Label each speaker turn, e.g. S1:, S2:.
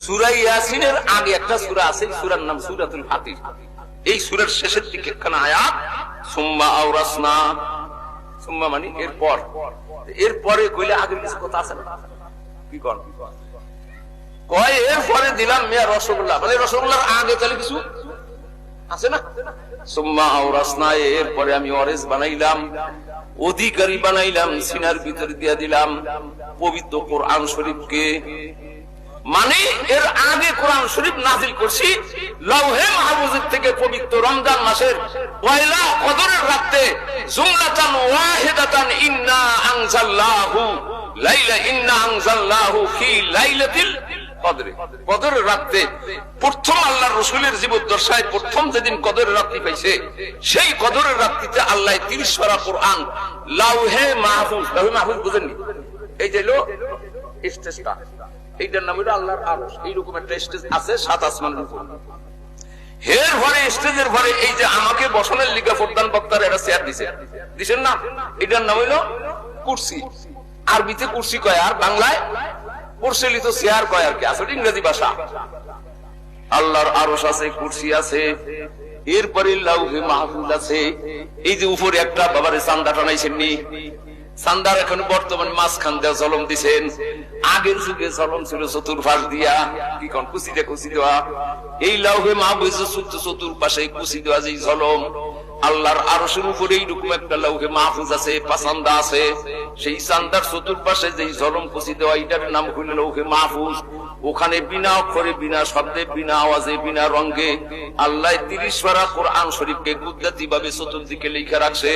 S1: সূরা ইয়াসিনের আগে একটা সূরা আছে, সূরার নাম সূরাতুল ফাতির। এই সূরার শেষের দিকে একখানা আয়াত, সুম্মা আওরাসনা, সুম্মা মানে এরপর, এরপরে কইলে আগের কিছু কথা আছে না? কি কর কয় এরপরে দিলাম মিয়া রসগোল্লা, মানে রসগোল্লার আগে তাহলে কিছু আছে না? সুম্মা আওরাসনা, এরপরে আমি ওয়ারিস বানাইলাম, অধিকারী বানাইলাম, সিনার ভিতরে দিয়ে দিলাম পবিত্র কোরআন শরীফকে। মানে এর আগে কোরআন শরীফ নাযিল করছি লাউহে মাহফুজের থেকে পবিত্র রমজান মাসের পয়লা কদরের রাতে, জুমলাতান ওয়াহিদাতান ইন্না আনজালনাহু লাইলা, ইন্না আনজালনাহু ফি লাইলাতিল কদর। কদরের রাতে প্রথম আল্লাহর রাসূলের জীবদ্দশায় প্রথম যেদিন কদরের রাত্রি পাইছে, সেই কদরের রাত্রিতে আল্লাহ 30 পারা কোরআন লাউহে মাহফুজ, লাউহে মাহফুজ বুঝেননি? এই যে হলো স্টেজটা, এইটার নাম হলো আল্লাহর আরশ। এইরকম একটা স্টেজ আছে 7 আসমানের উপর। এর পরে স্টেজের পরে এই যে আমাকে বসানোর লিগা প্রধান বক্তার একটা চেয়ার দিছেন না, এটার নাম হলো কুরসি। আরবিতে কুরসি কয়, আর বাংলায় প্রচলিত চেয়ার কয় আর কি, আসলে ইংরেজি ভাষা। আল্লাহর আরশ আছে, কুরসি আছে, এরপরে লাউহে মাহফুজ আছে। এই যে উপরে একটা বাবারে চান্দা টানাইছেন নি, চান্দার এখন বর্তমানে মাঝখান দেওয়া জলম দিছেন, আগের যুগে জলম ছিল চতুর্পাশ দিয়া, কি কোন কুচি দেওয়া। এই লাউহে মাহফুজ চতুর্পাশে কুচি দেওয়া যে জলম, আল্লাহর আরশের উপরে এইরকম একটা লাউহে মাহফুজ আছে, পাচান্দা আছে, সেই চান্দার চতুর্পাশে যে জলম কুচি দেওয়া, এটার নাম হইল লাউহে মাহফুজ। ওখানে বিনা অক্ষরে, বিনা শব্দে, বিনা আওয়াজে, বিনা রঙে আল্লাহ 30 পারা কোরআন শরীফকে কুদরতি ভাবে চতুর্দিকে লিখে রাখছে।